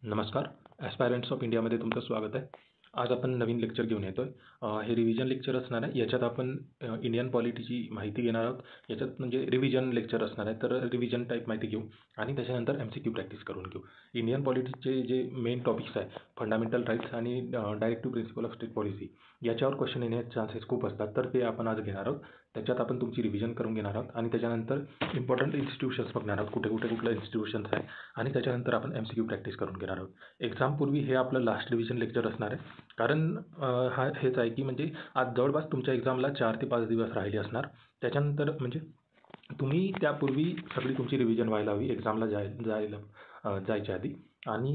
नमस्कार. ॲस्पायरंट्स ऑफ इंडियामध्ये तुमचं स्वागत आहे. आज आपण नवीन लेक्चर घेऊन येतो आहे. हे रिव्हिजन लेक्चर असणार आहे. याच्यात आपण इंडियन पॉलिटीची माहिती घेणार आहोत. याच्यात म्हणजे रिव्हिजन लेक्चर असणार आहे. तर रिव्हिजन टाईप माहिती घेऊ आणि त्याच्यानंतर MCQ प्रॅक्टिस करून घेऊ. इंडियन पॉलिटीचे जे मेन टॉपिक्स आहे, फंडामेंटल राईट्स आणि directive principle of state policy, याच्यावर क्वेश्चन येण्याचे चान्सेस खूप असतात. तर ते आपण आज घेणार आहोत. त्याच्यात आपण तुमची रिव्हिजन करून घेणार आहोत आणि त्याच्यानंतर इम्पॉर्टंट इन्स्टिट्यूशन्स बघणार आहोत, कुठलं इन्स्टिट्यूशन्स आहे, आणि त्याच्यानंतर आपण MCQ प्रॅक्टिस करून घेणार आहोत. एक्झामपूर्वी हे आपलं लास्ट रिव्हिजन लेक्चर असणार आहे. कारण हेच आहे की म्हणजे आज जवळपास तुमच्या एक्झामला 4 ते 5 दिवस राहिले असणार. त्याच्यानंतर म्हणजे तुम्ही त्यापूर्वी सगळी तुमची रिव्हिजन व्हायला हवी एक्झामला जायच्या आधी. आणि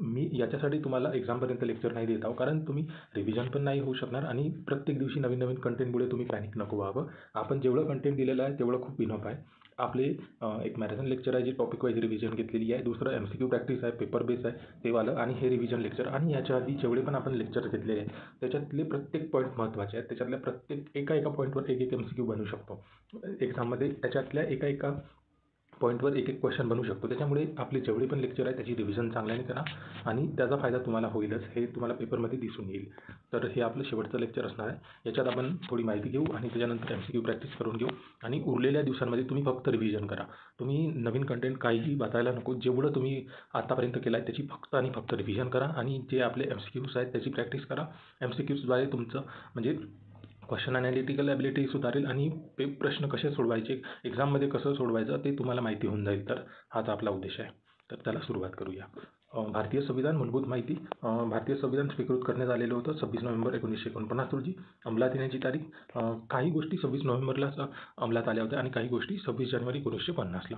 मी याच्यासाठी तुम्हाला एक्झामपर्यंत लेक्चर नाही देत आहो, कारण तुम्ही रिव्हिजन पण नाही होऊ शकणार आणि प्रत्येक दिवशी नवीन नवीन कंटेंटमुळे तुम्ही पॅनिक नको व्हावं. आपण जेवढं कंटेंट दिलेलं आहे तेवढं खूप इनफ आहे. आपले एक मॅरेथॉन लेक्चर आहे, जे टॉपिक वाईज रिव्हिजन घेतलेली आहे. दुसरं MCQ प्रॅक्टिस आहे, पेपर बेस आहे ते वालं, आणि हे रिव्हिजन लेक्चर. आणि याच्या आधी जेवढे पण आपण लेक्चर घेतलेले आहेत त्याच्यातले प्रत्येक पॉईंट महत्त्वाचे आहेत. त्याच्यातल्या प्रत्येक एका पॉईंटवर एक MCQ बनू शकतो एक्झाममध्ये. त्याच्यातल्या एका पॉईंटवर एक क्वेश्चन बनू शकतो. त्याच्यामुळे आपले जेवढे पण लेक्चर आहे त्याची रिव्हिजन चांगल्याने करा आणि त्याचा फायदा तुम्हाला होईलच, हे तुम्हाला पेपरमध्ये दिसून येईल. तर हे आपलं शेवटचं लेक्चर असणार आहे. याच्यात आपण थोडी माहिती घेऊ आणि त्याच्यानंतर MCQ प्रॅक्टिस करून घेऊ. आणि उरलेल्या दिवसांमध्ये तुम्ही फक्त रिव्हिजन करा. तुम्ही नवीन कंटेंट काहीही वाचायला नको. जेवढं तुम्ही आतापर्यंत केलं आहे त्याची फक्त आणि फक्त रिव्हिजन करा आणि जे आपले MCQs आहेत त्याची प्रॅक्टिस करा. MCQsद्वारे तुमचं म्हणजे क्वेश्चन ॲनालिटिकल ॲबिलिटी सुधारेल आणि प्रश्न कसे सोडवायचे, एक्झाममध्ये कसं सोडवायचं ते तुम्हाला माहिती होऊन जाईल. तर हाच आपला उद्देश आहे. तर त्याला सुरुवात करूया. भारतीय संविधान मूलभूत माहिती. भारतीय संविधान स्वीकृत करण्यात आलेलं होतं 26 नोव्हेंबर 1949 रोजी. अंमलात येण्याची तारीख, काही गोष्टी 26 नोव्हेंबरलाच अंमलात आल्या होत्या आणि काही गोष्टी 26 जानेवारी 1950ला.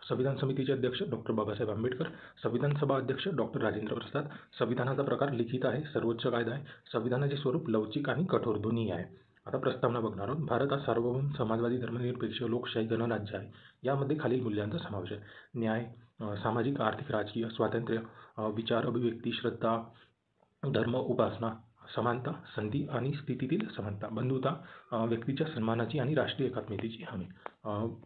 संविधान समितीचे अध्यक्ष डॉक्टर बाबासाहेब आंबेडकर. संविधान सभा अध्यक्ष डॉक्टर राजेंद्र प्रसाद. संविधानाचा प्रकार लिखित आहे, सर्वोच्च कायदा आहे. संविधानाचे स्वरूप लवचिक आणि कठोर दोन्ही आहे. आता प्रस्तावना बघणार आहोत. भारत हा सार्वभौम समाजवादी धर्मनिरपेक्ष लोकशाही गणराज्य आहे. यामध्ये खालील मूल्यांचा समावेश आहे: न्याय, सामाजिक, आर्थिक, राजकीय स्वातंत्र्य, विचार, अभिव्यक्ती, श्रद्धा, धर्म, उपासना, समानता, संधी आणि स्थितीतील समानता, बंधुता, व्यक्तीच्या सन्मानाची आणि राष्ट्रीय एकात्मतेची हमी.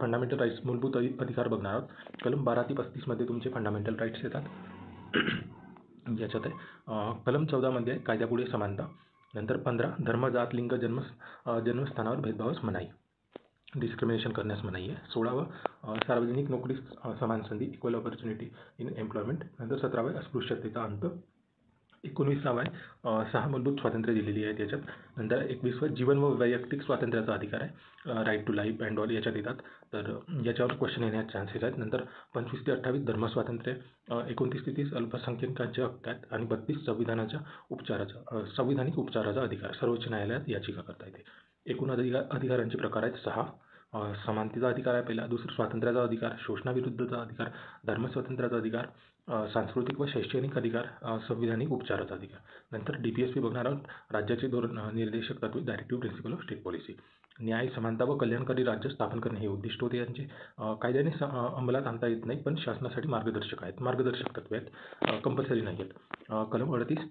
फंडामेंटल राईट्स, मूलभूत अधिकार बघणार आहोत. कलम 12 ते 35 मध्ये तुमचे फंडामेंटल राईट्स येतात. याच्यात आहे कलम 14 मध्ये कायद्यापुढे समानता. नंतर 15 धर्म, जात, लिंग, जन्मस्थानावर भेदभावास मनाई, डिस्क्रिमिनेशन करण्यास मनाई आहे. 16 सार्वजनिक नोकरीस समान संधी, इक्वल ऑपॉर्च्युनिटी इन एम्प्लॉयमेंट. नंतर 17 अस्पृश्यतेचा अंत. 19 6 मूलभूत स्वातंत्र्य दिलेली आहेत याच्यात. नंतर 21 जीवन व वैयक्तिक स्वातंत्र्याचा अधिकार आहे, right to life and all याच्यात येतात. तर याच्यावर क्वेश्चन येण्याचे चान्सेस आहेत. नंतर 25 ते 28 धर्मस्वातंत्र्य, 29 ते 30 अल्पसंख्याकांचे हक्क आहेत आणि 32 संविधानिक उपचाराचा अधिकार, सर्वोच्च न्यायालयात याचिका करता येते. एकूण अधिकारांचे प्रकार आहेत 6. समानतेचा अधिकार आहे पहिला. दुसरं स्वातंत्र्याचा अधिकार, शोषणाविरुद्धचा अधिकार, धर्मस्वातंत्र्याचा अधिकार, सांस्कृतिक व शैक्षणिक अधिकार, संविधानिक उपचाराचा अधिकार. नंतर DPSP बघणार आहोत. राज्याचे धोरण, निर्देशक तत्त्वे, directive principle of state policy. न्याय, समानता व कल्याणकारी राज्य स्थापन करणे हे उद्दिष्ट होते यांचे. कायद्याने अंमलात आणता येत नाही पण शासनासाठी मार्गदर्शक आहेत, मार्गदर्शक तत्त्वे आहेत, कंपल्सरी नाही आहेत. कलम 38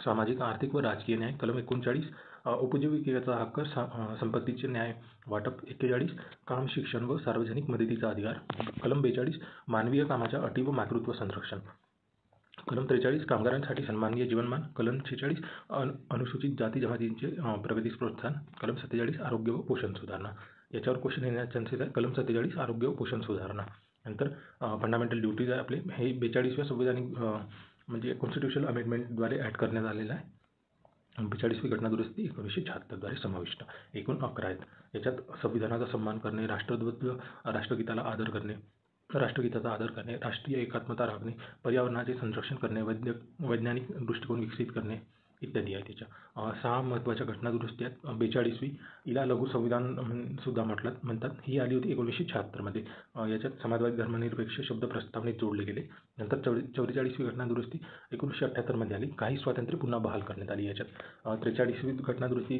सामाजिक, आर्थिक व राजकीय न्याय. कलम 39 उपजीविकेचा हक्क, संपत्तीचे न्याय वाटप. 41 काम, शिक्षण व सार्वजनिक मदतीचा अधिकार. कलम 42 मानवीय कामाच्या अटी व मातृत्व संरक्षण. कलम 43 कामगारांसाठी सन्माननीय जीवनमान. कलम 46 अनुसूचित जाती जमातींचे प्रगतीस प्रोत्साहन. कलम 47 आरोग्य व पोषण सुधारणा. याच्यावर क्वेश्चन येण्याचे चान्सेस आहे. कलम 47 आरोग्य व पोषण सुधारणा. नंतर फंडामेंटल ड्युटीज आहे आपले. हे 42व्या संविधानिक म्हणजे कॉन्स्टिट्यूशनल अमेंडमेंटद्वारे ॲड करण्यात आलेलं आहे. 42वी घटना दुरुस्ती 1976द्वारे समाविष्ट. एकूण 11 आहेत. याच्यात संविधानाचा सन्मान करणे, राष्ट्रध्वज, राष्ट्रगीताला आदर करणे, राष्ट्रगीताचा आदर करणे, राष्ट्रीय एकात्मता राखणे, पर्यावरणाचे संरक्षण करणे, वैज्ञानिक दृष्टिकोन विकसित करणे इत्यादी आहे. त्याच्या 6 महत्त्वाच्या घटना दुरुस्ती आहेत. 42वी, हिला लघु संविधान सुद्धा म्हणतात. ही आली होती 1976मध्ये. याच्यात समाजवादी धर्मनिरपेक्ष शब्द प्रस्तावनेत जोडले गेले. नंतर 44वी घटना दुरुस्ती 1978मध्ये आली. काही स्वातंत्र्य पुन्हा बहाल करण्यात आली. याच्यात 43वी घटना दुरुस्ती,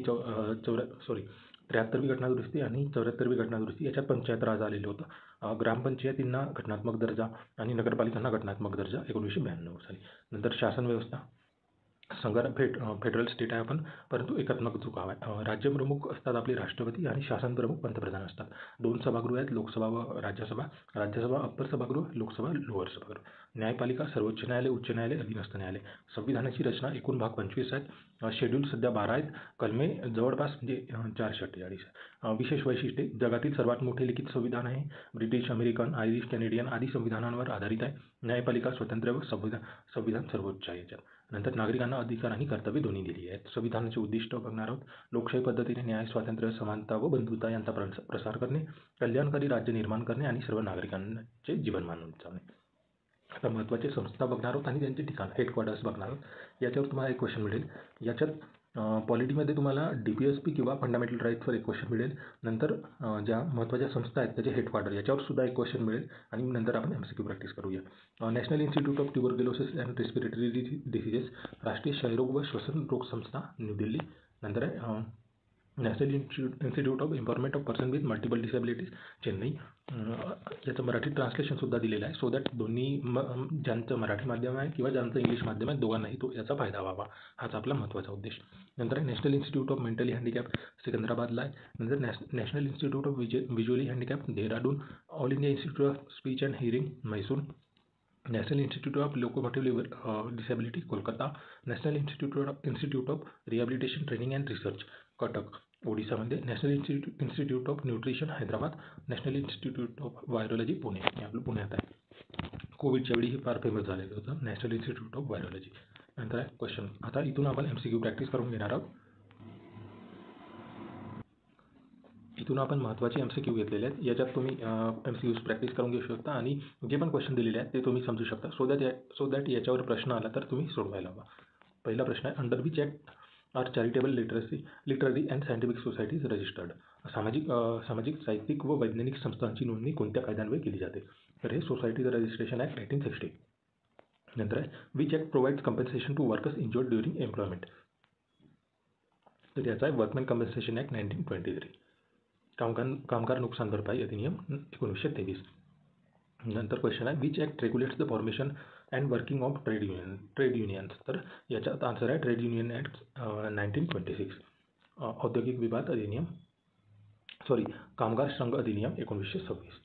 73वी घटना दुरुस्ती आणि 74वी घटना दुरुस्ती. याच्यात पंचायत राज आलेलं होतं. ग्रामपंचायतींना घटनात्मक दर्जा आणि नगरपालिकांना घटनात्मक दर्जा 1992 साली. नंतर शासन व्यवस्था, फेडरल स्टेट आहे आपण, परंतु एकात्मक झुकाव आहे. राज्यप्रमुख असतात आपले राष्ट्रपती आणि शासनप्रमुख पंतप्रधान असतात. 2 सभागृह आहेत, लोकसभा व राज्यसभा. राज्यसभा अप्पर सभागृह, लोकसभा लोअर सभागृह. न्यायपालिका सर्वोच्च न्यायालय, उच्च न्यायालय, अधीनस्थ न्यायालय. संविधानाची रचना एकूण भाग 25 आहेत. शेड्यूल सध्या 12 आहेत. कलमे जवळपास म्हणजे 448 आहे. विशेष वैशिष्ट्ये: जगातील सर्वात मोठे लिखित संविधान आहे. ब्रिटिश, अमेरिकन, आयरिश, कॅनेडियन आदी संविधानांवर आधारित आहे. न्यायपालिका स्वतंत्र व संविधान सर्वोच्च आहे याच्यात. नंतर नागरिकांना अधिकार आणि कर्तव्ये दोन्ही दिली आहेत. संविधानाचे उद्दिष्ट बघणार आहोत. लोकशाही पद्धतीने न्याय, स्वातंत्र्य, समानता व बंधुता यांचा प्रसार करणे, कल्याणकारी राज्य निर्माण करणे आणि सर्व नागरिकांचे जीवनमान उंचावणे. आता महत्त्वाचे संस्था बघणार आहोत आणि त्यांचे ठिकाण, हेडक्वार्टर्स बघणार आहोत. याच्यावर तुम्हाला एक क्वेश्चन मिळेल. याच्यात पॉलिटीमध्ये तुम्हाला DPSP किंवा फंडामेंटल राईट्सवर एक क्वेश्चन मिळेल. नंतर ज्या महत्त्वाच्या संस्था आहेत त्याचे हेडक्वार्टर याच्यावर सुद्धा एक क्वेश्चन मिळेल आणि नंतर आपण MCQ प्रॅक्टिस करूया. National institute of tuberculosis and respiratory diseases, राष्ट्रीय क्षयरोग व श्वसन रोग संस्था, न्यू दिल्ली. नंतर आहे national institute of empowerment of person with multiple disabilities, Chennai. याचं मराठी ट्रान्सलेशन दिलेलं आहे, सो दॅट दोन्ही ज्यांचं मराठी माध्यम आहे किंवा ज्यांचं इंग्लिश माध्यम आहे दोघांनाही याचा फायदा व्हावा, हाच आपला महत्त्वाचा उद्देश. नंतर आहे national institute of mentally handicap, सिकंदराबादला आहे. नंतर national institute of visually handicap, Dehradun. All India institute of speech and hearing, Mysore. National institute of locomotive disability, Kolkata. National institute of rehabilitation training and research, Cuttack, ओडिसामध्ये. National institute of nutrition, Hyderabad. National institute of virology, Pune, हे आपलं पुण्यात आहे. कोविडच्या वेळी हे फार famous झालेलं होतं, नॅशनल इन्स्टिट्यूट ऑफ व्हायरोलॉजी. नंतर आहे क्वेश्चन. आता इथून आपण MCQ प्रॅक्टिस करून घेणार आहोत. इथून आपण महत्त्वाचे MCQ घेतलेले आहेत. याच्यात तुम्ही MCQs प्रॅक्टिस करून घेऊ शकता आणि जे पण क्वेश्चन दिलेले आहेत ते तुम्ही समजू शकता, सो दॅट याच्यावर प्रश्न आला तर तुम्ही सोडवायला हवा. पहिला प्रश्न आहे, under which act are charitable literary and scientific societies registered. सामाजिक, साहित्यिक व वैज्ञानिक संस्थांची नोंदणी कोणत्या कायद्यान्वये केली जाते? तर हे सोसायटीज रजिस्ट्रेशन ॲक्ट 1960. नंतर आहे which act provides compensation to workers injured during employment. तर याचा आहे वर्कमॅन कम्पेन्सेशन ॲक्ट 1923. कामगार नुकसान भरपाई अधिनियम 1923. नंतर क्वेश्चन आहे which act रेग्युलेट्स the formation and working of trade unions. तर याच्यात आन्सर आहे ट्रेड युनियन ॲक्ट 1926. औद्योगिक विवाद अधिनियम कामगार संघ अधिनियम 1926.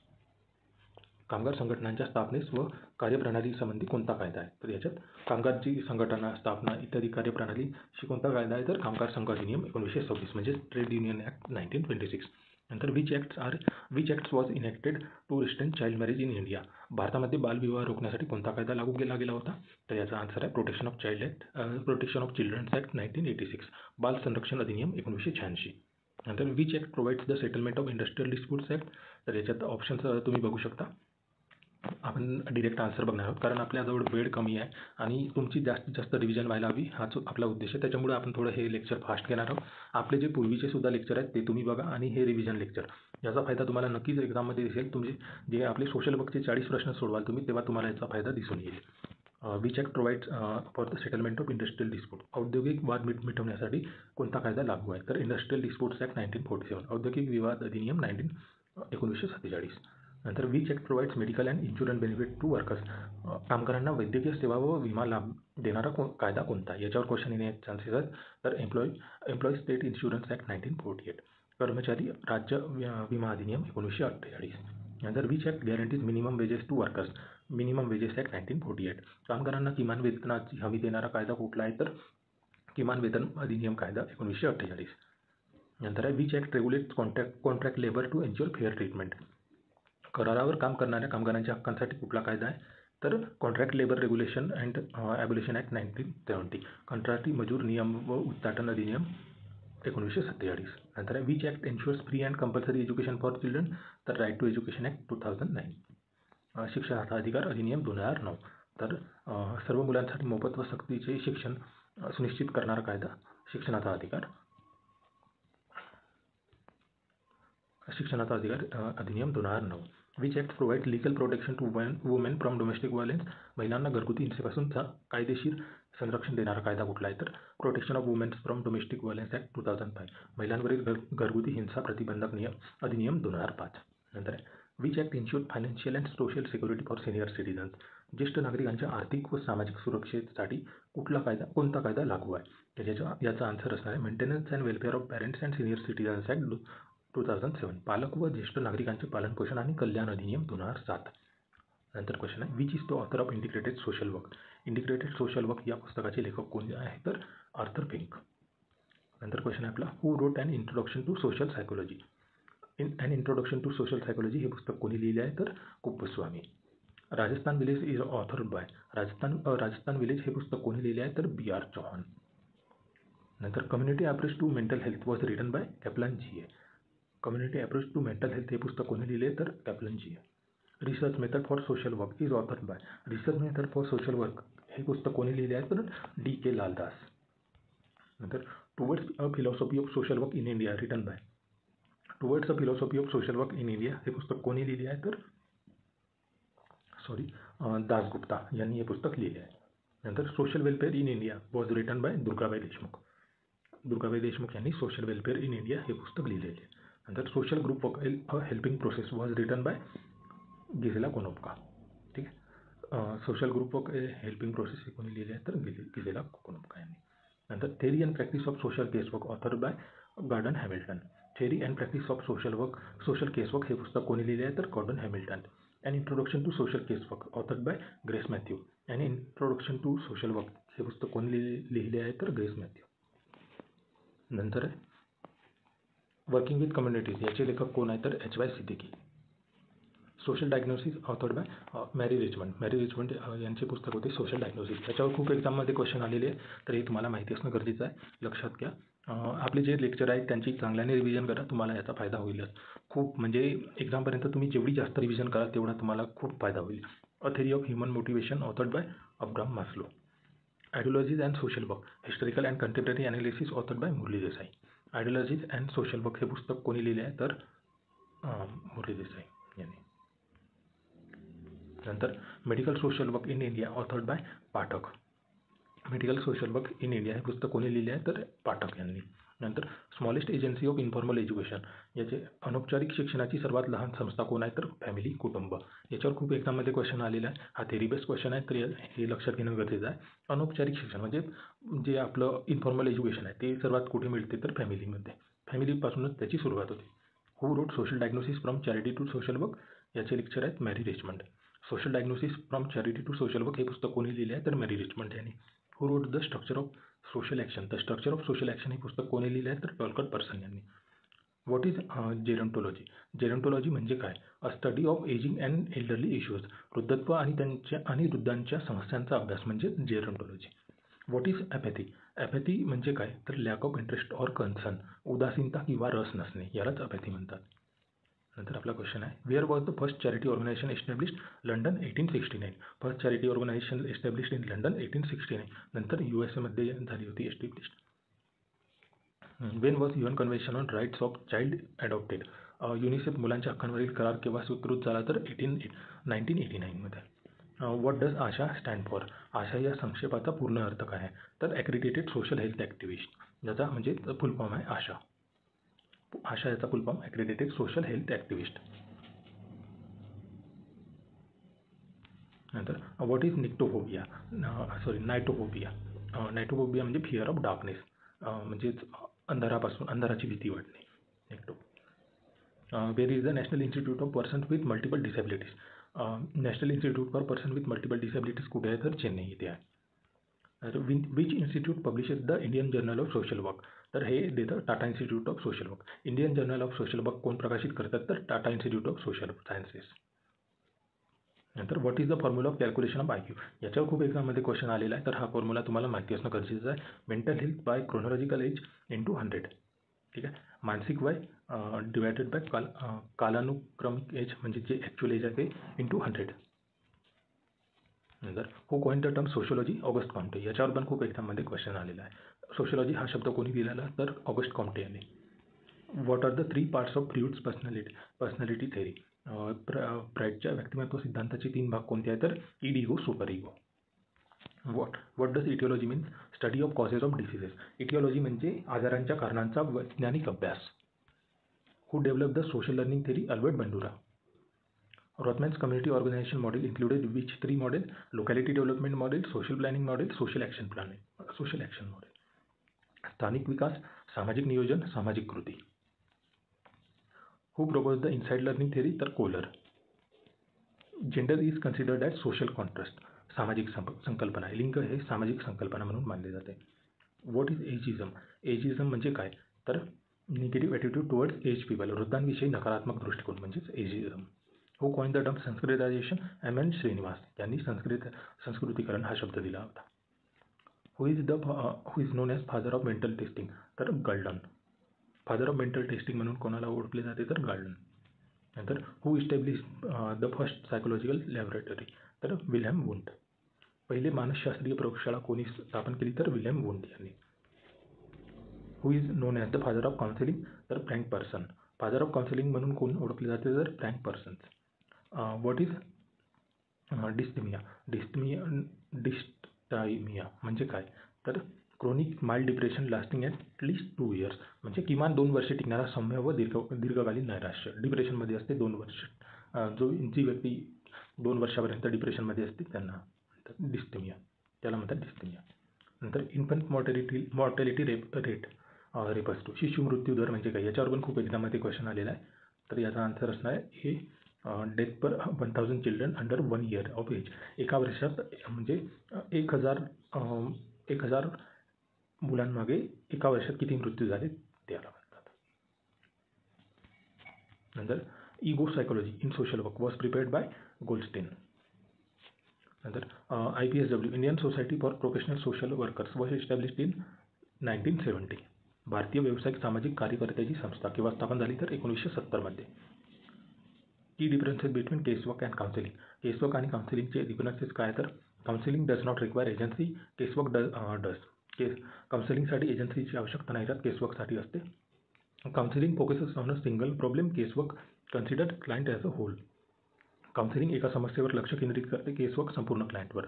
कामगार संघटनांच्या स्थापनेस व कार्यप्रणालीसंबंधी कोणता कायदा आहे? तर याच्यात कामगारची संघटना, स्थापना इत्यादी कार्यप्रणालीशी कोणता कायदा आहे? तर कामगार संघ अधिनियम 1926 म्हणजे ट्रेड युनियन ॲक्ट 1926. नंतर which acts was enacted to restrain child marriage in India. भारतामध्ये बालविवाह रोखण्यासाठी कोणता कायदा लागू केला गेला होता? तर याचा आन्सर आहे प्रोटेक्शन ऑफ चिल्ड्रन्स ॲक्ट 1986. बाल संरक्षण अधिनियम 1986. नंतर which act provides the settlement of industrial disputes act. तर याच्यात ऑप्शन्स तुम्ही बघू शकता. आपण डिरेक्ट आन्सर बघणार आहोत कारण आपल्याजवळ वेळ कमी आहे आणि तुमची जास्तीत जास्त रिव्हिजन व्हायला हवी, हाच आपला उद्देश आहे. त्याच्यामुळे आपण थोडं हे लेक्चर फास्ट घेणार आहोत. आपले जे पूर्वीचे सुद्धा लेक्चर आहेत ते तुम्ही बघा आणि हे रिव्हिजन लेक्चर, याचा फायदा तुम्हाला नक्कीच एक्झाममध्ये दिसेल. तुमचे जे आपले सोशल वर्कचे 40 प्रश्न सोडवाल तुम्ही, तेव्हा तुम्हाला याचा फायदा दिसून येईल. Which act provides for the settlement of industrial dispute. औद्योगिक वाद मिटवण्यासाठी कोणता कायदा लागू आहे? तर इंडस्ट्रियल डिस्प्यूट्स ॲक्ट 1947. औद्योगिक विवाद अधिनियम 1947. नंतर which act provides medical and insurance benefit to workers. कामगारांना वैद्यकीय सेवा व विमा लाभ देणारा कायदा कोणता? याच्यावर क्वेश्चन येण्याचे चान्सेस आहेत. तर एम्प्लॉई स्टेट इन्शुरन्स ॲक्ट 1948. कर्मचारी राज्य विमा अधिनियम 1948. नंतर which act guarantees minimum wages to workers. Minimum wages act 1948. कामगारांना किमान वेतनाची हमी देणारा कायदा कुठला आहे? तर किमान वेतन अधिनियम कायदा 1948. नंतर आहे which act regulates contract labour to ensure fair treatment. करारावर काम करणाऱ्या कामगारांच्या हक्कांसाठी कुठला कायदा आहे? तर contract labour regulation and abolition act 1970. कंत्राटी मजूर नियम व उच्चाटन अधिनियम 1947. नंतर आहे which act ensures free and compulsory education for children. तर राईट टू एज्युकेशन ॲक्ट 2009. शिक्षणाचा अधिकार अधिनियम 2009. तर सर्व मुलांसाठी मोफत व सक्तीचे शिक्षण सुनिश्चित करणारा कायदा शिक्षणाचा अधिकार अधिनियम 2009. Which act provide legal protection to women from domestic violence. महिलांना घरगुती हिंसेपासून कायदेशीर संरक्षण देणारा कायदा कुठला आहे? तर protection of women's from domestic violence act 2005. महिलांवरील घरगुती हिंसा प्रतिबंधक अधिनियम 2005. नंतर which act ensure financial and social security for senior citizens. ज्येष्ठ नागरिकांच्या आर्थिक व सामाजिक सुरक्षेसाठी कोणता कायदा लागू आहे? तर याचा आन्सर असणार आहे maintenance and welfare of parents and senior citizens act 2007. पालक व ज्येष्ठ नागरिकांचे पालनपोषण आणि कल्याण अधिनियम 2007. नंतर क्वेश्चन आहे which is the author of integrated social work? Integrated social work या पुस्तकाचे लेखक कोण आहे? तर आर्थर फिंक. नंतर क्वेश्चन आहे आपला who wrote and introduction to social psychology? And introduction to social psychology हे पुस्तक कोणी लिहिले आहे? तर Kuppuswamy. Rajasthan village is authored by Rajasthan village हे पुस्तक कोणी लिहिले आहे? तर B.R. चौहान. नंतर community approach to mental health was written by Caplan G.A. Community approach to mental health हे पुस्तक कोणी लिहिले? तर Caplan G.A. Research method for social work is authored by research method for social work हे पुस्तक कोणी लिहिले आहे? तर D.K. लालदास. नंतर towards a philosophy of social work in India written by towards a philosophy of social work in India हे पुस्तक कोणी लिहिले आहे? तर दासगुप्ता यांनी हे पुस्तक लिहिले आहे. नंतर social welfare in India was written bye Durgabai Deshmukh. Durgabai Deshmukh यांनी सोशल वेलफेअर इन इंडिया हे पुस्तक लिहिलेले आहे. नंतर social group work a helping process was written by Gisela Konopka. ठीक आहे. Social group work helping process हे कोणी लिहिले आहे? तर गिझेला कोनोप्का यांनी. नंतर theory and practice of social case work author by Gordon Hamilton. Theory and practice of social case work हे पुस्तक कोणी लिहिले आहे? तर Gordon Hamilton. An introduction to social casework authored by Grace Mathew. An introduction to social work हे पुस्तक कोणी लिहिले आहे? तर ग्रेस मॅथ्यू. नंतर वर्किंग विथ कम्युनिटीज याचे लेखक कोण आहे? तर H.Y. Siddiqui. Social diagnosis authored bye मॅरी रिचमंड. मॅरी रिचमंड यांचे पुस्तक होते सोशल डायग्नोसिस. याच्यावर खूप एक्झाममध्ये क्वेश्चन आलेले आहे, तर हे तुम्हाला माहिती असणं गरजेचं आहे. लक्षात घ्या. आपले जे लेक्चर आहेत त्यांची चांगल्याने रिव्हिजन करा, तुम्हाला याचा फायदा होईलच. खूप म्हणजे एक्झामपर्यंत तुम्ही जेवढी जास्त रिव्हिजन कराल तेवढा तुम्हाला खूप फायदा होईल. A theory of human motivation authored by Abraham Maslow. Ideologies and social work historical and contemporary analysis authored by Murali Desai. Ideologies and social work हे पुस्तक कोणी लिहिले आहे? तर मुरली देसाई यांनी. नंतर medical social work in India authored bye Pathak. Medical social work in India हे पुस्तक कोणी लिहिले आहे? तर पाठक यांनी. नंतर smallest agency of informal education याचे अनौपचारिक शिक्षणाची सर्वात लहान संस्था कोण आहे? तर फॅमिली कुटुंब. याच्यावर खूप एक्झाममध्ये क्वेश्चन आलेला आहे. हा थेरी बेस्ड क्वेश्चन आहे, तर हे लक्षात घेणं गरजेचं आहे. अनौपचारिक शिक्षण म्हणजे जे आपलं इन्फॉर्मल एज्युकेशन आहे ते सर्वात कुठे मिळते? तर फॅमिलीमध्ये. फॅमिलीपासूनच त्याची सुरुवात होते. Who wrote social diagnosis from charity to social work याचे लेक्चर आहेत Mary Richmond. Social diagnosis from charity to social work हे पुस्तक कोणी लिहिले आहे? तर मॅरी रिचमंड यांनी. Who wrote the structure of social action the structure of social action हे पुस्तक कोणी लिहिले आहे? तर टॉलकट पर्सन यांनी. What is gerontology? जेरंटोलॉजी म्हणजे काय? A study of ageing and elderly issues. वृद्धत्व आणि वृद्धांच्या समस्यांचा अभ्यास म्हणजे जेरंटोलॉजी. What is ॲपॅथी? ॲपॅथी म्हणजे काय? तर lack of interest or concern. उदासीनता किंवा रस नसणे यालाच ॲपॅथी म्हणतात. नंतर आपला क्वेश्चन आहे where was the first charity organisation established? London 1869. First charity organisation established in London 1869. नंतर USA मध्ये झाली होती established. When was UN convention on rights of child adopted? UNICEF मुलांच्या हक्कांवरील करार केव्हा स्वीकृत झाला? तर 1989 मध्ये. What does ASHA stand for? ASHA या संक्षेपाचा पूर्ण अर्थ काय आहे? तर ॲक्रिडिटेड सोशल हेल्थ ॲक्टिव्हिस्ट. ज्याचा म्हणजे फुल फॉर्म आहे आशा. आशा याचा full form accredited social health activist. नंतर व्हॉट इज नायटोफोबिया? नायटोफोबिया म्हणजे फिअर ऑफ डार्कनेस, म्हणजेच अंधाराची भीती वाटणे. नेक्टो. Where is the national institute of person with multiple disabilities? National institute for person with multiple disabilities कुठे आहे? तर चेन्नई इथे आहे. Which institute publishes the Indian journal of social work? तर हे देतं Tata institute of social work. Indian journal of social work कोण प्रकाशित करतात? तर Tata institute of social sciences. नंतर what is the formula of calculation of IQ? याच्यावर खूप एक्झाममध्ये क्वेश्चन आलेला आहे, तर हा फॉर्म्युला तुम्हाला माहिती असणं गरजेचं आहे. Mental health by chronological age into 100. ठीक आहे. मानसिक वय डिवायडेड बाय कालानुक्रमिक एज म्हणजे जे ॲक्च्युअल एज आहे ते इंटू 100. नंतर who coined the term sociology? Auguste Comte. याच्यावर पण खूप एक्झाममध्ये क्वेश्चन आलेला आहे. सोशियोलॉजी हा शब्द कोणी दिलेला? तर ऑगस्ट कॉम्टे यांनी. What are the 3 parts of Freud's personality theory? फ्रायडच्या व्यक्तिमत्व सिद्धांताचे 3 भाग कोणते आहेत? तर id, ego, super ego. What does etiology means? Study of causes of diseases. Etiology म्हणजे आजारांच्या कारणांचा वैज्ञानिक अभ्यास. Who develop the social learning theory? Albert Bandura. Rothman's community organization model included which three model? Locality development model, social planning model, social action model. स्थानिक विकास, सामाजिक नियोजन, सामाजिक कृती. Who proposed the inside learning theory? तर collar. Gender is considered as social contrast. सामाजिक संकल्पना आहे. लिंग हे सामाजिक संकल्पना म्हणून मानले जाते. What is ageism? Ageism म्हणजे काय? तर negative attitude towards age people. वृद्धांविषयी नकारात्मक दृष्टिकोन म्हणजेच एजिझम. Who coined the term संस्कृतायझेशन? M.N. Shrinivas यांनी संस्कृतीकरण हा शब्द दिला होता. Who is known as father of mental testing? तर Galton. Father of mental testing म्हणून कोणाला ओळखले जाते? तर गाल्डन. नंतर who establish the first psychological laboratory? तर विल्यम वुंट. पहिले मानसशास्त्रीय प्रयोगशाळा कोणी स्थापन केली? तर विल्यम वुंट यांनी. Who is known as the father of counselling? तर Frank Parson. Father of counselling म्हणून कोण ओळखले जाते? तर Frank Parsons. What is dysthymia? Dysthymia म्हणजे काय? तर chronic mild depression lasting at least 2 years. म्हणजे किमान 2 वर्षे टिकणारा सौम्य व दीर्घकालीन नैराश्य. डिप्रेशनमध्ये असते 2 वर्ष. जी व्यक्ती 2 वर्षापर्यंत डिप्रेशनमध्ये असते त्यांना म्हणतात डिस्टिमिया. त्याला म्हणतात डिस्टिमिया. नंतर इन्फंट मॉर्टॅलिटी रेट रेपस टू. शिशु मृत्यू दर म्हणजे काय? याच्यावर पण खूप एक्झाममध्ये क्वेश्चन आलेला आहे. तर याचा आन्सर असणार आहे हे death per 1000 children under 1 year of age. एका वर्षात म्हणजे 1000 मुलांमागे एका वर्षात किती मृत्यू झाले त्याला म्हणतात. नंतर ego psychology in social work was prepared by Goldstein. नंतर IPSW Indian society for professional social workers was established in 1970. भारतीय व्यावसायिक सामाजिक कार्यकर्त्याची संस्था केव्हा स्थापन झाली? तर 1970 मध्ये. Key differences between casework and counselling? Casework आणि काउन्सिलिंगचे डिफरन्सेस काय? तर counselling does not require agency, casework does. काउन्सिलिंगसाठी एजन्सीची आवश्यकता नाही राहत, केसवर्कसाठी असते. Counselling focuses on a single problem, casework consider client as a whole. Counselling एका समस्येवर लक्ष केंद्रित करते, केसवर्क संपूर्ण क्लायंटवर.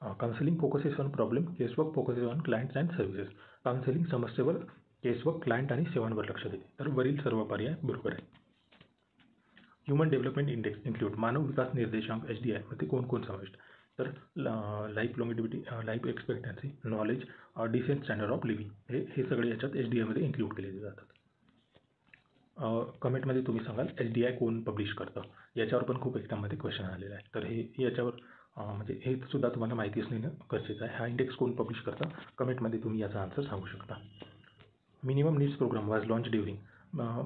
Counselling focuses on problem, casework focuses on clients and services. Counselling समस्येवर, केसवर्क क्लायंट आणि सेवांवर लक्ष देते. तर वरील सर्व पर्याय बरोबर आहे. ह्युमन डेव्हलपमेंट इंडेक्स इन्क्लूड मानव विकास निर्देशांक HDI मध्ये कोण समाविष्ट? तर life longevity, life expectancy, knowledge, decent standard of living हे सगळे याच्यात HDI मध्ये इन्क्लूड केलेले जातात. कमेंटमध्ये तुम्ही सांगाल HDI कोण पब्लिश करतं? याच्यावर पण खूप एक्झाममध्ये क्वेश्चन आलेला आहे. तर हे याच्यावर म्हणजे हे सुद्धा तुम्हाला माहिती असणं गरजेचं आहे. हा इंडेक्स कोण पब्लिश करतं? कमेंटमध्ये तुम्ही याचा आन्सर सांगू शकता. Minimum needs programme was launch during.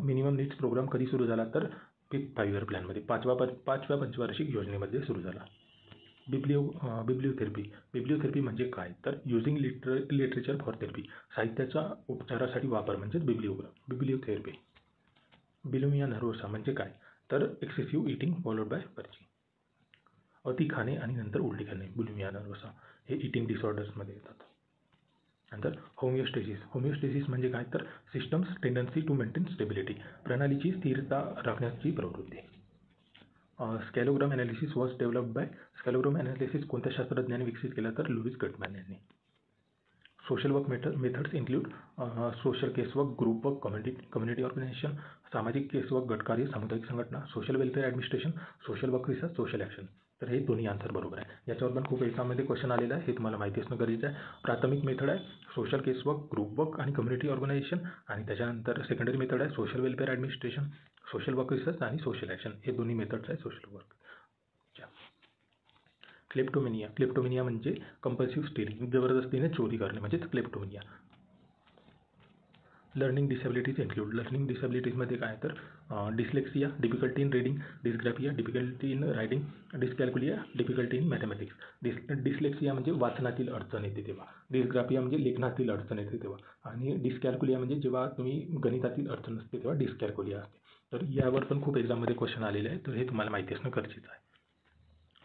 Minimum needs programme कधी सुरू झाला? तर 5th 5-year प्लॅनमध्ये, पाचव्या पंचवार्षिक योजनेमध्ये सुरू झाला. बिब्लिओथेरपी म्हणजे काय? तर युझिंग लिटरेचर फॉर थेरपी. साहित्याचा उपचारासाठी वापर म्हणजेच बिब्लिओथेरपी. बुलिमिया नर्वोसा म्हणजे काय? तर excessive eating followed by purging. अति खाणे आणि नंतर उलटी खाणे, बुलिमिया नर्वोसा हे इटिंग डिसऑर्डर्समध्ये येतात. नंतर होमिओस्टेसिस म्हणजे काय? तर systems tendency to maintain stability. प्रणालीची स्थिरता राखण्याची प्रवृत्ती. Scalogram analysis was developed by. Scalogram analysis कोणत्या शास्त्रज्ञाने विकसित केला? तर लुईस गटमॅन यांनी. Social work methods include social casework, group work, community organisation, सामाजिक केसवर्क, गटकार्य, सामुदायिक संघटना, social welfare administration, social work research, social action. तर हे दोन्ही आन्सर बरोबर आहे. याच्यावर पण खूप एक्झाममध्ये क्वेश्चन आलेला आहे, हे तुम्हाला माहिती असणं गरजेचं आहे. प्राथमिक मेथड आहे सोशल केसवर्क, ग्रुप वर्क आणि कम्युनिटी ऑर्गनायझेशन, आणि त्याच्यानंतर सेकंडरी मेथड आहे social welfare administration, social work research आणि सोशल ॲक्शन. हे दोन्ही मेथड्स आहे सोशल वर्क. क्लेप्टोमेनिया म्हणजे कंपल्सिव्ह स्टिलिंग, जबरदस्तीने चोरी करणे म्हणजेच kleptomania. Learning disabilities include. Learning डिसेबिलिटीजमध्ये काय? तर dyslexia, difficulty in reading, dysgraphia, difficulty in writing, dyscalculia, difficulty in mathematics. Dyslexia म्हणजे वाचनातील अडचण येते तेव्हा, डिस्ग्राफिया म्हणजे लेखनातील अडचण येते तेव्हा, आणि डिस्कॅल्कुलिया म्हणजे जेव्हा तुम्ही गणितातील अडचण असते तेव्हा डिस्कॅल्कुलिया असते. तर यावर पण खूप एक्झाममध्ये क्वेश्चन आलेले आहे, तर हे तुम्हाला माहिती असणं गरजेचं आहे.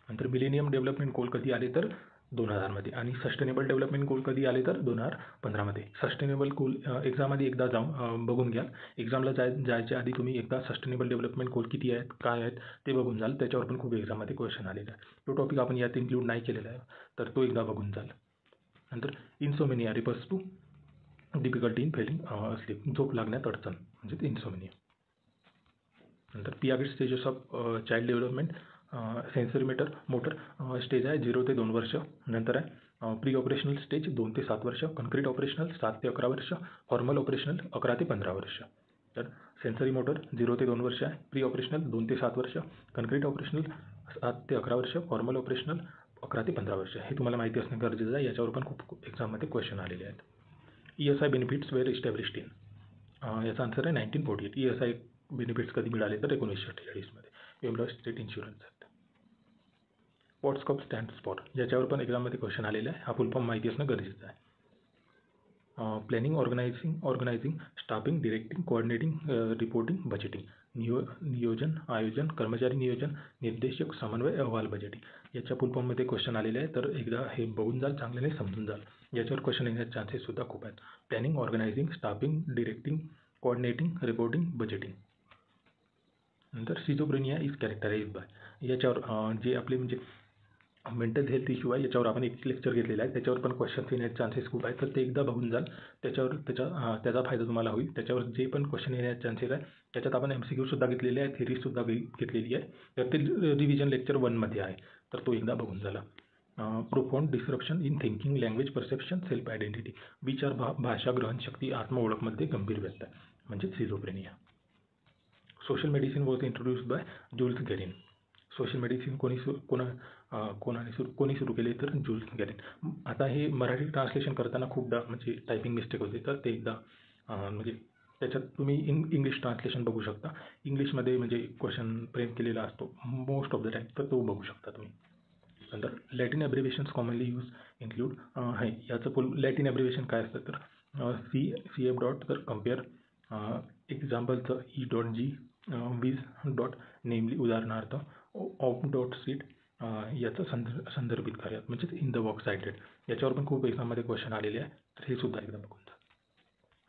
नंतर मिलेनियम डेव्हलपमेंट गोल कधी आले? तर 2000 मध्ये. आणि सस्टेनेबल डेव्हलपमेंट गोल कधी आले? तर 2015 मध्ये. सस्टेनेबल गोल एक्झाममध्ये एकदा जाऊन बघून घ्या. एक्झामला जायच्या आधी तुम्ही एकदा सस्टेनेबल डेव्हलपमेंट गोल किती आहेत, काय आहेत ते बघून जाल. त्याच्यावर पण खूप एक्झाममध्ये क्वेश्चन आलेला आहे. तो टॉपिक आपण यात इन्क्लूड नाही केलेला आहे, तर तो एकदा बघून जाल. नंतर insomnia refers to difficulty in falling sleep, झोप लागण्यात अडचण म्हणजे इन्सोमेनिया. नंतर Piaget stages of child development sensory motor stage आहे 0 ते 2 वर्ष. नंतर आहे प्री ऑपरेशनल स्टेज 2 ते 7 वर्ष, कन्क्रीट ऑपरेशनल 7 ते 11 वर्ष, फॉर्मल ऑपरेशनल 11 ते 15 वर्ष. तर सेन्सरी मोटर 0 ते 2 वर्ष आहे, प्री ऑपरेशनल 2 ते 7 वर्ष, कन्क्रीट ऑपरेशनल 7 ते 11 वर्ष, फॉर्मल ऑपरेशनल 11 ते 15 वर्ष. हे तुम्हाला माहिती असणं गरजेचं आहे. याच्यावर पण खूप एक्झाममध्ये क्वेश्चन आलेले आहेत. ESI benefits were established in, याचा आन्सर आहे 1948. ESI बेनिफिट्स कधी मिळाले तर 1948मध्ये. Employee state insurance act. What scope stands for, याच्यावर पण एक्झाममध्ये क्वेश्चन आलेला आहे. हा फुल फॉर्म माहिती असणं गरजेचं आहे. Planning, organising, staffing, directing, coordinating, reporting, budgeting. नियोजन, आयोजन, कर्मचारी नियोजन, निर्देशक, समन्वय, अहवाल, बजेटिंग. याच्या फुल फॉर्ममध्ये क्वेश्चन आलेले आहे. तर एकदा हे बघून जाल, चांगल्याने समजून जाल. याच्यावर क्वेश्चन येण्याचे चान्सेस सुद्धा खूप आहेत. Planning, organising, staffing, directing, coordinating, reporting, budgeting. नंतर सिझोफ्रेनिया इज कॅरेक्टराइज्ड बाय, याच्यावर जे आपले म्हणजे मेंटल हेल्थ इश्यू आहे, याच्यावर आपण एक लेक्चर घेतलेला आहे. त्याच्यावर पण क्वेश्चन्स येण्याचे चान्सेस खूप आहेत. तर ते एकदा बघून जाल, त्याच्यावर त्याचा फायदा तुम्हाला होईल. त्याच्यावर जे पण क्वेश्चन येण्याचे चान्सेस आहे, त्याच्यात आपण MCQ सुद्धा घेतलेले आहे, थेरीसुद्धा घेतलेली आहे. तर ते रिव्हिजन लेक्चर 1मध्ये आहे. तर तो एकदा बघून झाला. Profound disruption in thinking, language, perception, self identity. विचार, भाषा, ग्रहणशक्ती, आत्मओळखमध्ये गंभीर व्यत्यय म्हणजे schizophrenia. Social medicine was introduced by Jules Guerin. Social medicine कोणी सुरू केले तर जुल्स गेरिन. आता हे मराठी ट्रान्सलेशन करताना खूपदा म्हणजे टायपिंग मिस्टेक होते. तर ते एकदा म्हणजे त्याच्यात तुम्ही इंग्लिश ट्रान्सलेशन बघू शकता. इंग्लिशमध्ये म्हणजे क्वेश्चन फ्रेम केलेला असतो मोस्ट ऑफ द टाईम, तर तो बघू शकता तुम्ही. नंतर लॅटिन ॲब्रिव्हिएशन्स कॉमनली यूज इन्क्लूड आहे. याचं फुल लॅटिन ॲब्रिव्हिएशन काय असतं तर CF डॉट, तर कम्पेअर एक्झाम्पलचं E.G, विज डॉट, नेमली उदाहरणार्थ, ऑफ डॉट सीट, याचं संदर्भित कार्यात म्हणजेच इन द वर्क सायटेड. याच्यावर पण खूप एक्झाममध्ये क्वेश्चन आलेले आहे. तर हे सुद्धा एकदा बघून जा.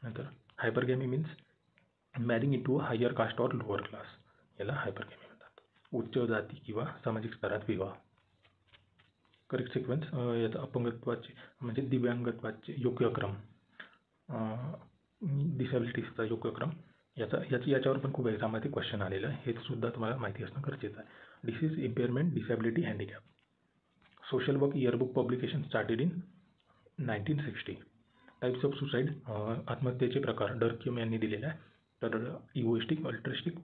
नंतर hypergamy means marrying into higher caste or lower class, याला हायपरगॅमी म्हणतात. उच्च जाती किंवा सामाजिक स्तरात विवाह. करेक्ट सिक्वेन्स, याचा अपंगत्वाचे म्हणजे दिव्यांगत्वाचे योग्य क्रम, डिसॅबिलिटीजचा योग्य क्रम. याच्यावर पण खूप एक्झाममध्ये क्वेश्चन आलेलं आहे. हे सुद्धा तुम्हाला माहिती असणं गरजेचं आहे. Disease, इम्पेअरमेंट, disability, handicap. Social work yearbook publication started in 1960. Types of suicide, आत्महत्येचे प्रकार डर्क्युम यांनी दिलेले आहे. तर egoistic, altruistic,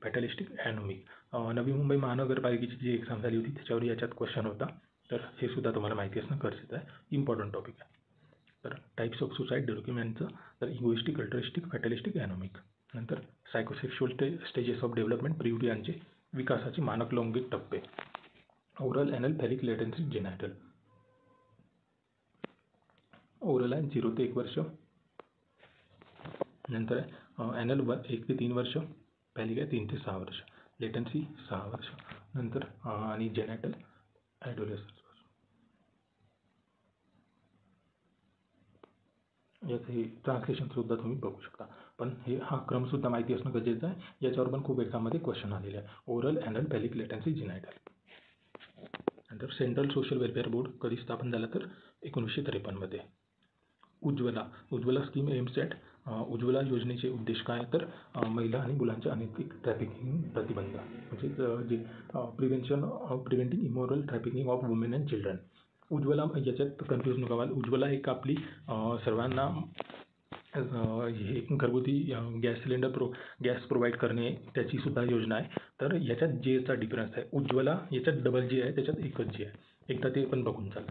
fatalistic, ॲनोमिक. Navi Mumbai महानगरपालिकेची जी एक्झाम झाली होती त्याच्यावर याच्यात क्वेश्चन होता. तर हे सुद्धा तुम्हाला माहिती असणं गरजेचं आहे. इम्पॉर्टंट टॉपिक आहे. तर टाईप्स ऑफ सुसाईड डर्क्युम यांचं, तर इगोइस्टिक, अल्ट्रिस्टिक, फॅटलिस्टिक, ॲनोमिक. नंतर सायकोसेक्शुअल स्टेजेस ऑफ डेव्हलपमेंट, प्रियुटी यांचे विकासाचे मानक लैंगिक टप्पे. Oral, anal, phallic, latency, genital. Oral आहे 0 ते 1 वर्ष. नंतर आहे ॲनल 1 ते 3 वर्ष, फॅलिक आहे 3 ते 6 वर्ष, लेटेन्सी 6 वर्ष. नंतर आणि जेनायटल ॲडोलेसन्स. याचं हे ट्रान्सलेशनसुद्धा तुम्ही बघू शकता. पण हा क्रमसुद्धा माहिती असणं गरजेचं आहे. याच्यावर पण खूप एक्झाममध्ये क्वेश्चन आलेले आहे. Oral, anal, phallic, latency, genital. नंतर सेंट्रल सोशल वेलफेअर बोर्ड कधी स्थापन झाला तर 1953मध्ये. Ujjwala scheme aims at, Ujjwala योजनेचे उद्देश काय तर महिला आणि मुलांच्या अनैतिक ट्रॅफिकिंग प्रतिबंध, म्हणजे जे preventing immoral trafficking of women and children. Ujjwala, याच्यात कन्फ्यूज नका व्हाल. उज्ज्वला एक आपली सर्वांना हे घरगुती गॅस प्रोव्हाइड करणे त्याची सुद्धा योजना आहे. तर याच्यात जेचा डिफरन्स आहे. उज्ज्वला याच्यात डबल जे आहे, त्याच्यात एकच जे आहे. एकदा ते पण बघून चाल.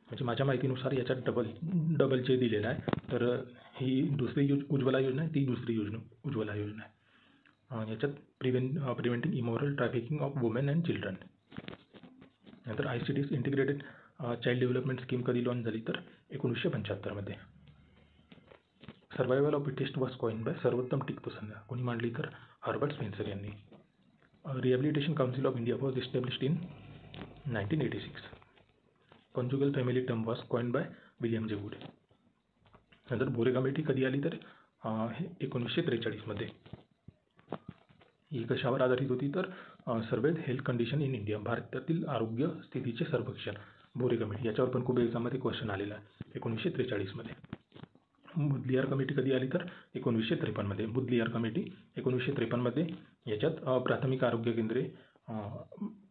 म्हणजे माझ्या माहितीनुसार याच्यात डबल जे दिलेलं आहे. तर ही दुसरी उज्ज्वला योजना आहे, ती दुसरी उज्ज्वला योजना आहे. याच्यात preventing immoral trafficking of women and children. नंतर ICTS integrated child development scheme कधी लॉन्च झाली तर 1975मध्ये. Survival of fittest was coined by, सर्वोत्तम टिकतो संज्ञा कोणी मांडली तर हर्बर्ट स्पेन्सर यांनी. Rehabilitation council of India was established in 1986. Conjugal family term was coined by William J Wood. नंतर बोरे कमिटी कधी आली तर 1943मध्ये. ही कशावर आधारित होती तर served health condition in India, भारतातील आरोग्य स्थितीचे सर्वेक्षण, बोरे कमिटी. याच्यावर पण खूप एक्झाममध्ये क्वेश्चन आलेला आहे 1943मध्ये. मुदलियार कमिटी कधी आली तर 1953मध्ये. मुदलियार कमिटी 1953मध्ये याच्यात प्राथमिक आरोग्य केंद्रे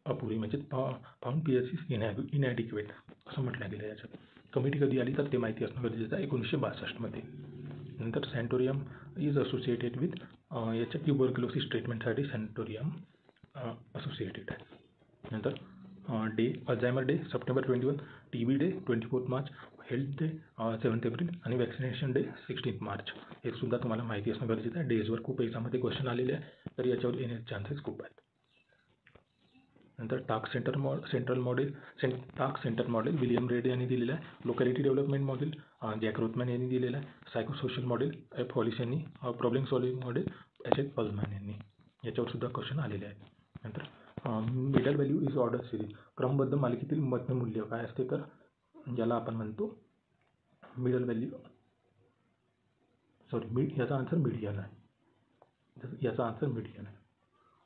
अपुरी म्हणजे फाउंड PSCs इनॅडिक्वेट असं म्हटलं गेलं याच्यात. कमिटी कधी आली तर ते माहिती असणं गरजेचं आहे 1962 मध्ये. नंतर सँटोरियम इज असोसिएटेड विथ याच्या ट्युबरक्युलोसिस ट्रीटमेंटसाठी सँटोरियम असोसिएटेड आहे. नंतर day Alzheimer day September 21, TB day 24 March, health day 7 April आणि वॅक्सिनेशन डे 16 मार्च. हे सुद्धा तुम्हाला माहिती असणं गरजेचं आहे. डेजवर खूप एक्झाममध्ये क्वेश्चन आलेले आहे तर याच्यावर येण्याचे चान्सेस खूप आहेत. नंतर task centre model William red यांनी दिलेलं आहे. लोकॅलिटी डेव्हलपमेंट मॉडेल जॅक रोथमॅन यांनी दिलेलं आहे. Psychosocial model F. हॉलिस यांनी. Problem solving model H. पल्मॅन यांनी. याच्यावर सुद्धा क्वेश्चन आलेले आहेत. नंतर middle value is order series क्रमबद्ध मालिकेतील मध्यमूल्य काय असते तर ज्याला आपण म्हणतो मिडल व्हॅल्यू याचा आन्सर मीडियन आहे. याचा आन्सर मीडियन आहे.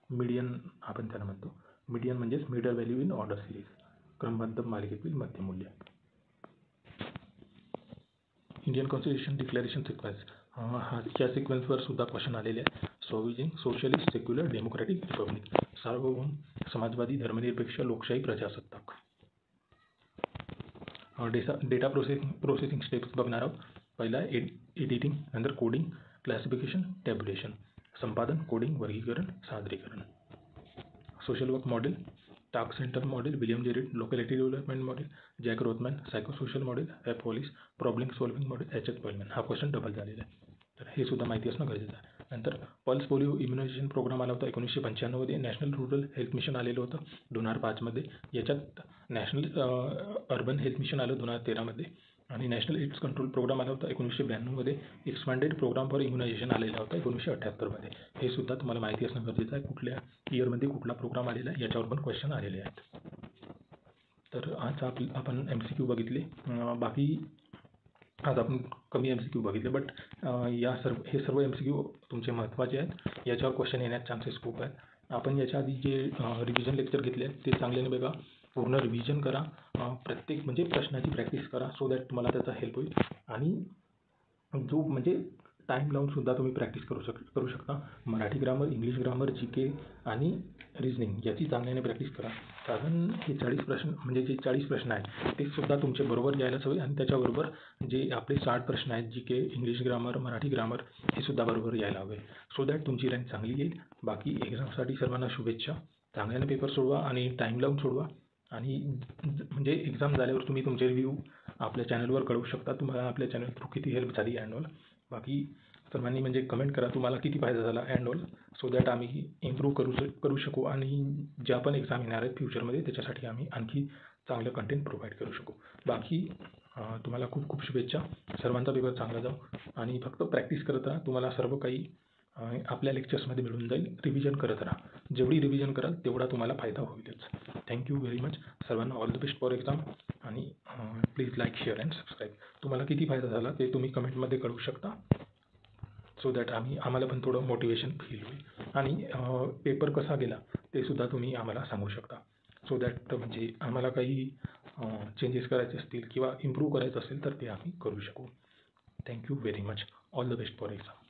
मीडियन आपण त्याला म्हणतो. मीडियन म्हणजेच middle value in order series क्रमबद्ध मालिकेतील मध्यमूल्य. इंडियन कॉन्स्टिट्यूशन डिक्लेरेशन सिक्वेन्स ह्या सिक्वेन्सवर सुद्धा क्वेश्चन आलेले आहे. सोशलिस्ट सेक्युलर डेमोक्रॅटिक रिपब्लिक सार्वभौम समाजवादी धर्मनिरपेक्ष लोकशाही प्रजासत्ताक. डेटा प्रोसेसिंग स्टेप्स बघणार आहोत. पहिला एडिटिंग, नंतर कोडिंग, क्लासिफिकेशन, टॅब्युलेशन, संपादन, कोडिंग, वर्गीकरण, सादरीकरण. Social work model task centre model William J Reid. Locality development model Jack Rothman. Psychosocial model F. Hollis. Problem solving model H. Perlman. हा question double झालेला आहे तर हे सुद्धा माहिती असणं गरजेचं आहे. नंतर पल्स पोलिओ इम्युनायझेशन प्रोग्राम आला होता 1995 मध्ये. नॅशनल रूरल हेल्थ मिशन आलेलं होतं 2005 मध्ये. याच्यात नॅशनल अर्बन हेल्थ मिशन आलं 2013 मध्ये. आणि नॅशनल एड्स कंट्रोल प्रोग्राम आला होता 1992 मध्ये. एक्सपांडेड प्रोग्राम फॉर इम्युनायझेशन आलेला होता 1978 मध्ये. हे सुद्धा तुम्हाला माहिती असणं गरजेचं आहे. कुठल्या इयरमध्ये कुठला प्रोग्राम आलेला आहे याच्यावर पण क्वेश्चन आलेले आहेत. तर आज आपण MCQ बघितले. बाकी आज आपण कमी MCQ बघितले बट हे सर्व MCQ तुमचे महत्त्वाचे आहेत. याच्यावर क्वेश्चन येण्याचे चान्सेस खूप आहेत. आपण याच्या आधी जे रिव्हिजन लेक्चर घेतले आहेत ते चांगल्याने बघा. पूर्ण रिव्हिजन करा. प्रत्येक म्हणजे प्रश्नाची प्रॅक्टिस करा सो दॅट तुम्हाला त्याचा हेल्प होईल. आणि जो म्हणजे टाईम लावून सुद्धा तुम्ही प्रॅक्टिस करू शकता. Marathi grammar, English grammar, GK आणि रिजनिंग याची चांगल्याने प्रॅक्टिस करा. साधारण हे 40 प्रश्न आहेत ते सुद्धा तुमचे बरोबर यायलाच हवे. आणि त्याच्याबरोबर जे आपले 60 प्रश्न आहेत GK, English grammar, Marathi grammar हे सुद्धा बरोबर यायला हवे सो दॅट तुमची रँक चांगली येईल. बाकी एक्झामसाठी सर्वांना शुभेच्छा. चांगल्याने पेपर सोडवा आणि टाईम लावून सोडवा. आणि म्हणजे एक्झाम झाल्यावर तुम्ही तुमचे रिव्ह्यू आपल्या चॅनलवर कळवू शकता. तुम्हाला आपल्या चॅनल थ्रू किती हेल्प झाली अँड ऑल. बाकी सर्वांनी म्हणजे कमेंट करा तुम्हाला किती फायदा झाला अँड ऑल सो दॅट आम्ही इम्प्रूव्ह करू शकू. आणि ज्या पण एक्झाम येणार आहेत फ्युचरमध्ये त्याच्यासाठी आम्ही आणखी चांगलं कंटेंट प्रोव्हाइड करू शकू. बाकी तुम्हाला खूप खूप शुभेच्छा. सर्वांचा पेपर चांगला जाऊ आणि फक्त प्रॅक्टिस करत राहा. तुम्हाला सर्व काही आपल्या लेक्चर्समध्ये मिळून जाईल. रिव्हिजन करत राहा. जेवढी रिव्हिजन कराल तेवढा तुम्हाला फायदा होईलच. Thank you very much. सर्वांना all the best for exam. आणि please like, share and subscribe. तुम्हाला किती फायदा झाला ते तुम्ही कमेंटमध्ये कळवू शकता सो दॅट आम्हाला पण थोडं मोटिवेशन फील होईल. आणि पेपर कसा गेला ते सुद्धा तुम्ही आम्हाला सांगू शकता सो दॅट म्हणजे आम्हाला काही चेंजेस करायचे असतील किंवा इम्प्रूव्ह करायचं असेल तर ते आम्ही करू शकू. Thank you very much. All the best for exam.